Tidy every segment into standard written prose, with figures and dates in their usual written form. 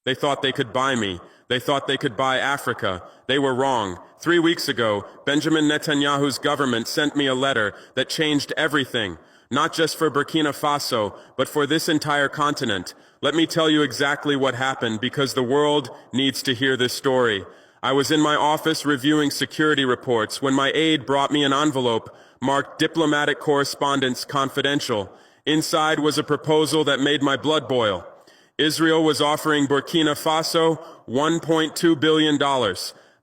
They thought they could buy me. They thought they could buy Africa. They were wrong. 3 weeks ago, Benjamin Netanyahu's government sent me a letter that changed everything, not just for Burkina Faso, but for this entire continent. Let me tell you exactly what happened, because the world needs to hear this story. I was in my office reviewing security reports when my aide brought me an envelope marked Diplomatic Correspondence Confidential. Inside was a proposal that made my blood boil. Israel was offering Burkina Faso $1.2 billion.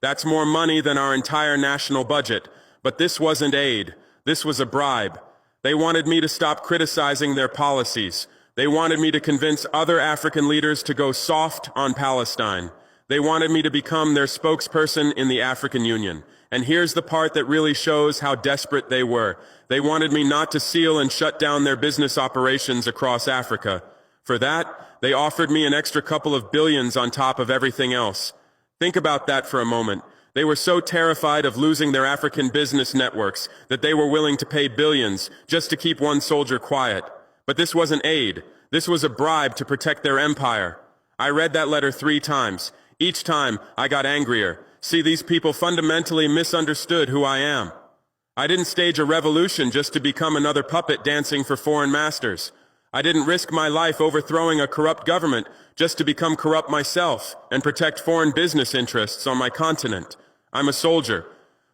That's more money than our entire national budget. But this wasn't aid. This was a bribe. They wanted me to stop criticizing their policies. They wanted me to convince other African leaders to go soft on Palestine. They wanted me to become their spokesperson in the African Union. And here's the part that really shows how desperate they were. They wanted me not to seal and shut down their business operations across Africa. For that, they offered me an extra couple of billions on top of everything else. Think about that for a moment. They were so terrified of losing their African business networks that they were willing to pay billions just to keep one soldier quiet. But this wasn't aid. This was a bribe to protect their empire. I read that letter 3 times. Each time, I got angrier. See, these people fundamentally misunderstood who I am. I didn't stage a revolution just to become another puppet dancing for foreign masters. I didn't risk my life overthrowing a corrupt government just to become corrupt myself and protect foreign business interests on my continent. I'm a soldier.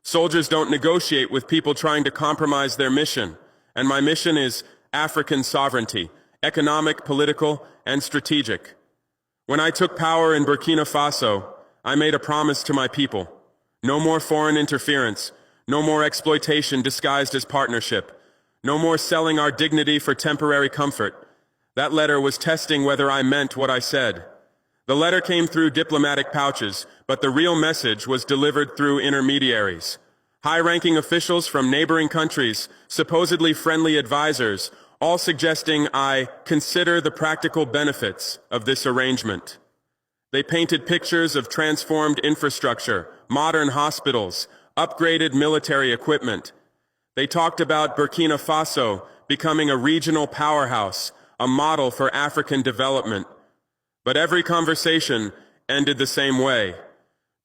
Soldiers don't negotiate with people trying to compromise their mission. And my mission is African sovereignty, economic, political, and strategic. When I took power in Burkina Faso, I made a promise to my people. No more foreign interference. No more exploitation disguised as partnership. No more selling our dignity for temporary comfort. That letter was testing whether I meant what I said. The letter came through diplomatic pouches, but the real message was delivered through intermediaries. High-ranking officials from neighboring countries, supposedly friendly advisors, all suggesting I consider the practical benefits of this arrangement. They painted pictures of transformed infrastructure, modern hospitals, upgraded military equipment. They talked about Burkina Faso becoming a regional powerhouse, a model for African development. But every conversation ended the same way.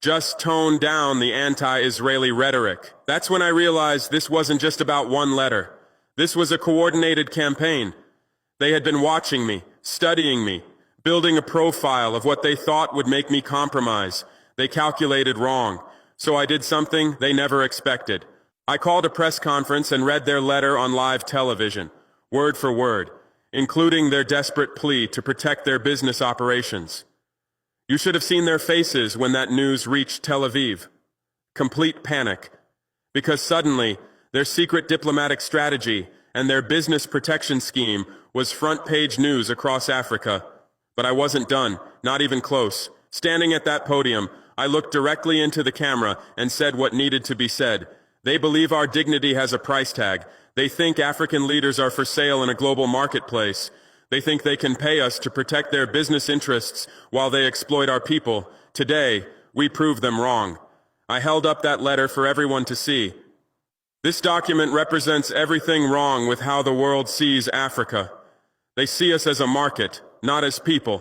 Just tone down the anti-Israeli rhetoric. That's when I realized this wasn't just about one letter. This was a coordinated campaign. They had been watching me, studying me, building a profile of what they thought would make me compromise. They calculated wrong. So I did something they never expected. I called a press conference and read their letter on live television, word for word, including their desperate plea to protect their business operations. You should have seen their faces when that news reached Tel Aviv. Complete panic. Because suddenly, their secret diplomatic strategy and their business protection scheme was front-page news across Africa. But I wasn't done, not even close. Standing at that podium, I looked directly into the camera and said what needed to be said. They believe our dignity has a price tag. They think African leaders are for sale in a global marketplace. They think they can pay us to protect their business interests while they exploit our people. Today, we prove them wrong. I held up that letter for everyone to see. This document represents everything wrong with how the world sees Africa. They see us as a market, not as people.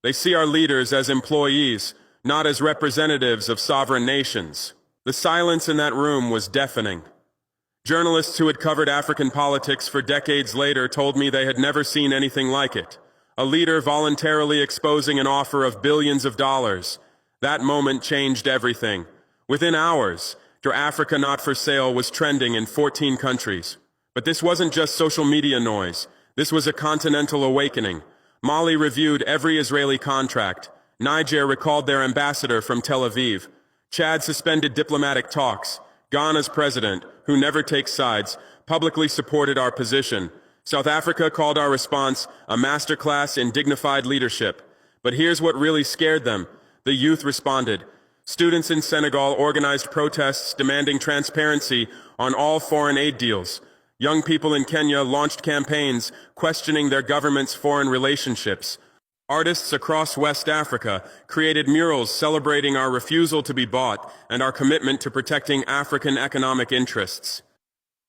They see our leaders as employees, not as representatives of sovereign nations. The silence in that room was deafening. Journalists who had covered African politics for decades later told me they had never seen anything like it. A leader voluntarily exposing an offer of billions of dollars. That moment changed everything. Within hours, Africa Not for Sale was trending in 14 countries. But this wasn't just social media noise. This was a continental awakening. Mali reviewed every Israeli contract. Niger recalled their ambassador from Tel Aviv. Chad suspended diplomatic talks. Ghana's president, who never takes sides, publicly supported our position. South Africa called our response a masterclass in dignified leadership. But here's what really scared them. The youth responded. Students in Senegal organized protests demanding transparency on all foreign aid deals. Young people in Kenya launched campaigns questioning their government's foreign relationships. Artists across West Africa created murals celebrating our refusal to be bought and our commitment to protecting African economic interests.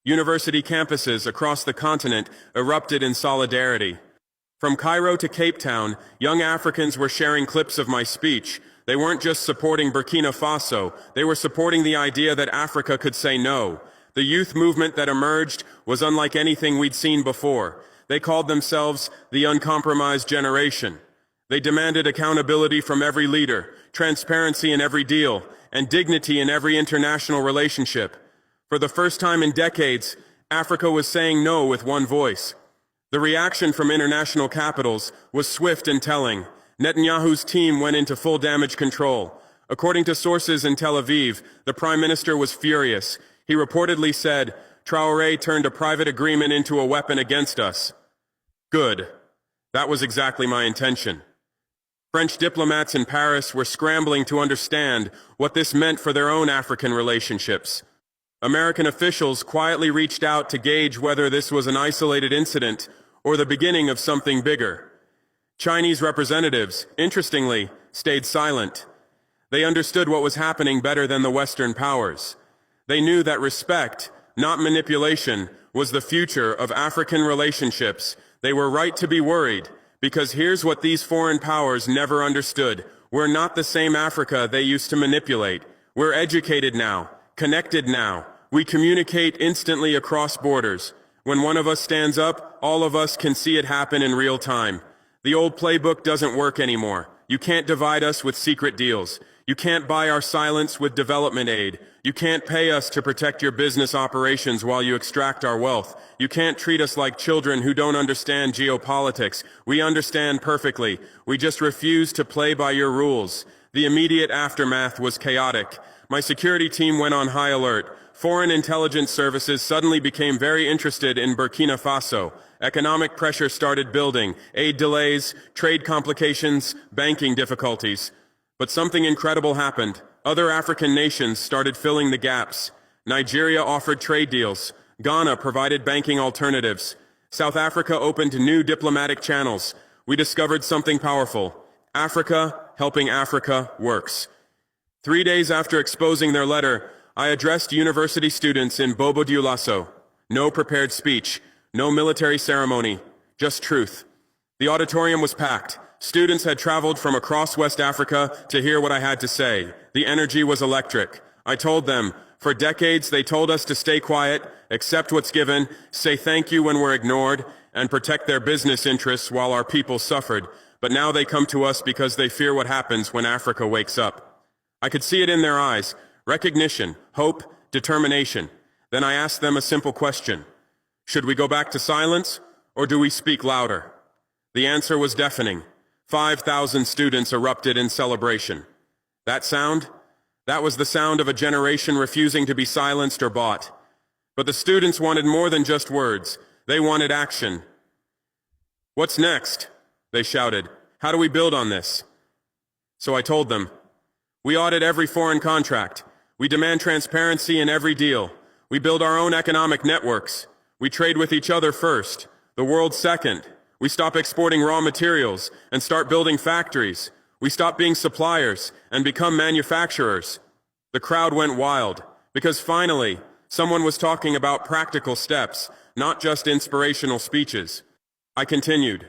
University campuses across the continent erupted in solidarity. From Cairo to Cape Town, young Africans were sharing clips of my speech. They weren't just supporting Burkina Faso, they were supporting the idea that Africa could say no. The youth movement that emerged was unlike anything we'd seen before. They called themselves the uncompromised generation. They demanded accountability from every leader, transparency in every deal, and dignity in every international relationship. For the first time in decades, Africa was saying no with one voice. The reaction from international capitals was swift and telling. Netanyahu's team went into full damage control. According to sources in Tel Aviv, the prime minister was furious. He reportedly said, "Traore turned a private agreement into a weapon against us." Good. That was exactly my intention. French diplomats in Paris were scrambling to understand what this meant for their own African relationships. American officials quietly reached out to gauge whether this was an isolated incident or the beginning of something bigger. Chinese representatives, interestingly, stayed silent. They understood what was happening better than the Western powers. They knew that respect, not manipulation, was the future of African relationships. They were right to be worried, because here's what these foreign powers never understood. We're not the same Africa they used to manipulate. We're educated now, connected now. We communicate instantly across borders. When one of us stands up, all of us can see it happen in real time. The old playbook doesn't work anymore. You can't divide us with secret deals. You can't buy our silence with development aid. You can't pay us to protect your business operations while you extract our wealth. You can't treat us like children who don't understand geopolitics. We understand perfectly. We just refuse to play by your rules. The immediate aftermath was chaotic. My security team went on high alert. Foreign intelligence services suddenly became very interested in Burkina Faso. Economic pressure started building, aid delays, trade complications, banking difficulties. But something incredible happened. Other African nations started filling the gaps. Nigeria offered trade deals. Ghana provided banking alternatives. South Africa opened new diplomatic channels. We discovered something powerful. Africa helping Africa works. 3 days after exposing their letter, I addressed university students in Bobo Dioulasso. No prepared speech, no military ceremony, just truth. The auditorium was packed. Students had traveled from across West Africa to hear what I had to say. The energy was electric. I told them, for decades they told us to stay quiet, accept what's given, say thank you when we're ignored, and protect their business interests while our people suffered. But now they come to us because they fear what happens when Africa wakes up. I could see it in their eyes. Recognition, hope, determination. Then I asked them a simple question. Should we go back to silence, or do we speak louder? The answer was deafening. 5,000 students erupted in celebration. That sound? That was the sound of a generation refusing to be silenced or bought. But the students wanted more than just words. They wanted action. What's next? They shouted. How do we build on this? So I told them, we audit every foreign contract. We demand transparency in every deal. We build our own economic networks. We trade with each other first, the world second. We stop exporting raw materials and start building factories. We stop being suppliers and become manufacturers. The crowd went wild because finally, someone was talking about practical steps, not just inspirational speeches. I continued.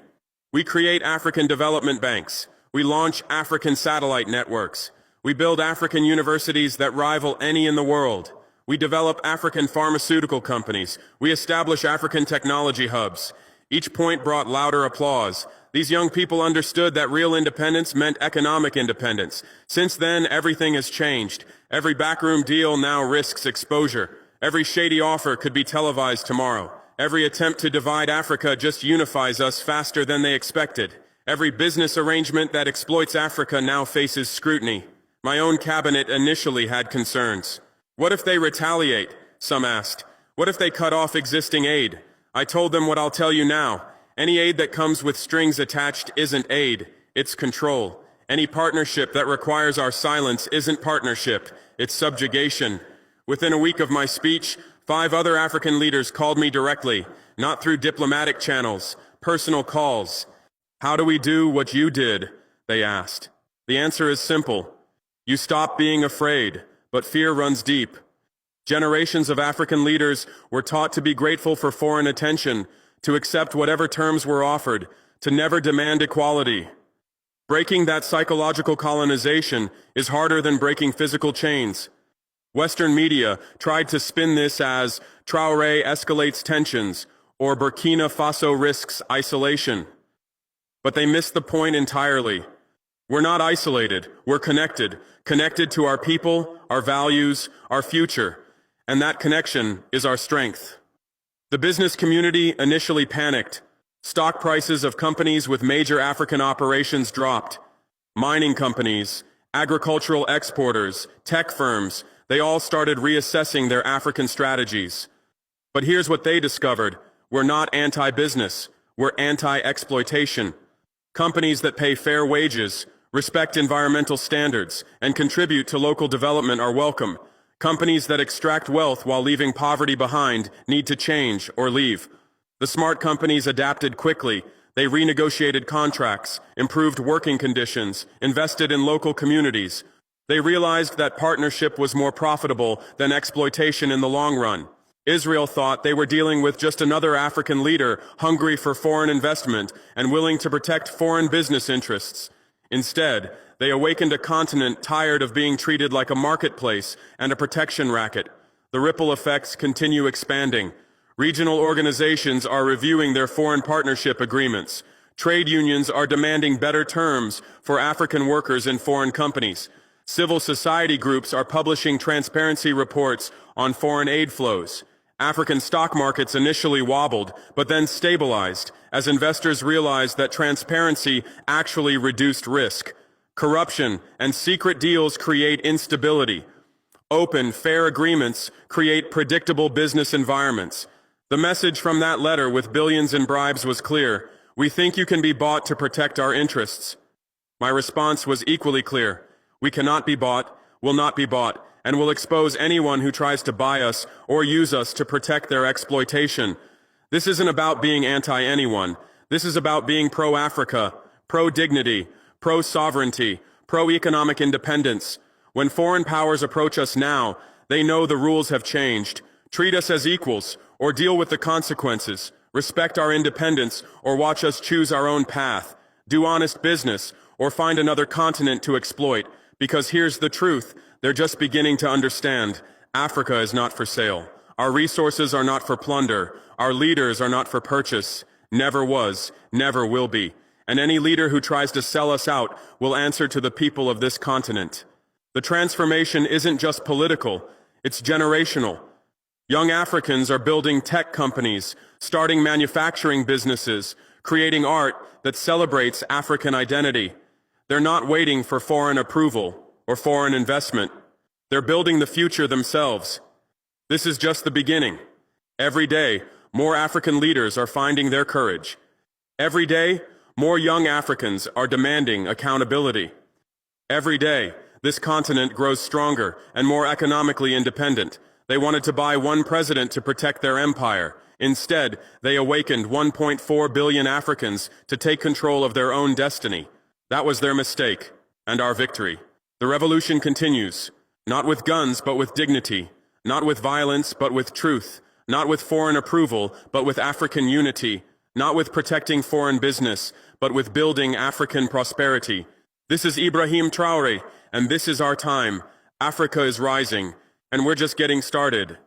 We create African development banks. We launch African satellite networks. We build African universities that rival any in the world. We develop African pharmaceutical companies. We establish African technology hubs. Each point brought louder applause. These young people understood that real independence meant economic independence. Since then, everything has changed. Every backroom deal now risks exposure. Every shady offer could be televised tomorrow. Every attempt to divide Africa just unifies us faster than they expected. Every business arrangement that exploits Africa now faces scrutiny. My own cabinet initially had concerns. What if they retaliate? Some asked. What if they cut off existing aid? I told them what I'll tell you now. Any aid that comes with strings attached isn't aid, it's control. Any partnership that requires our silence isn't partnership, it's subjugation. Within a week of my speech, 5 other African leaders called me directly, not through diplomatic channels, personal calls. How do we do what you did? They asked. The answer is simple. You stop being afraid, but fear runs deep. Generations of African leaders were taught to be grateful for foreign attention, to accept whatever terms were offered, to never demand equality. Breaking that psychological colonization is harder than breaking physical chains. Western media tried to spin this as Traore escalates tensions or Burkina Faso risks isolation. But they missed the point entirely. We're not isolated, we're connected to our people, our values, our future, and that connection is our strength. The business community initially panicked. Stock prices of companies with major African operations dropped. Mining companies, agricultural exporters, tech firms, they all started reassessing their African strategies. But here's what they discovered. We're not anti-business, we're anti-exploitation. Companies that pay fair wages, respect environmental standards, and contribute to local development are welcome. Companies that extract wealth while leaving poverty behind need to change or leave. The smart companies adapted quickly. They renegotiated contracts, improved working conditions, invested in local communities. They realized that partnership was more profitable than exploitation in the long run. Israel thought they were dealing with just another African leader hungry for foreign investment and willing to protect foreign business interests. Instead, they awakened a continent tired of being treated like a marketplace and a protection racket. The ripple effects continue expanding. Regional organizations are reviewing their foreign partnership agreements. Trade unions are demanding better terms for African workers in foreign companies. Civil society groups are publishing transparency reports on foreign aid flows. African stock markets initially wobbled, but then stabilized as investors realized that transparency actually reduced risk. Corruption and secret deals create instability. Open, fair agreements create predictable business environments. The message from that letter with billions in bribes was clear. We think you can be bought to protect our interests. My response was equally clear. We cannot be bought, will not be bought, and will expose anyone who tries to buy us or use us to protect their exploitation. This isn't about being anti-anyone. This is about being pro-Africa, pro-dignity, pro-sovereignty, pro-economic independence. When foreign powers approach us now, they know the rules have changed. Treat us as equals, or deal with the consequences. Respect our independence, or watch us choose our own path. Do honest business, or find another continent to exploit. Because here's the truth, they're just beginning to understand. Africa is not for sale. Our resources are not for plunder. Our leaders are not for purchase. Never was, never will be. And any leader who tries to sell us out will answer to the people of this continent. The transformation isn't just political, it's generational. Young Africans are building tech companies, starting manufacturing businesses, creating art that celebrates African identity. They're not waiting for foreign approval or foreign investment. They're building the future themselves. This is just the beginning. Every day, more African leaders are finding their courage. Every day, more young Africans are demanding accountability. Every day, this continent grows stronger and more economically independent. They wanted to buy one president to protect their empire. Instead, they awakened 1.4 billion Africans to take control of their own destiny. That was their mistake, and our victory. The revolution continues, not with guns, but with dignity, not with violence, but with truth, not with foreign approval, but with African unity, not with protecting foreign business, but with building African prosperity. This is Ibrahim Traore, and this is our time. Africa is rising, and we're just getting started.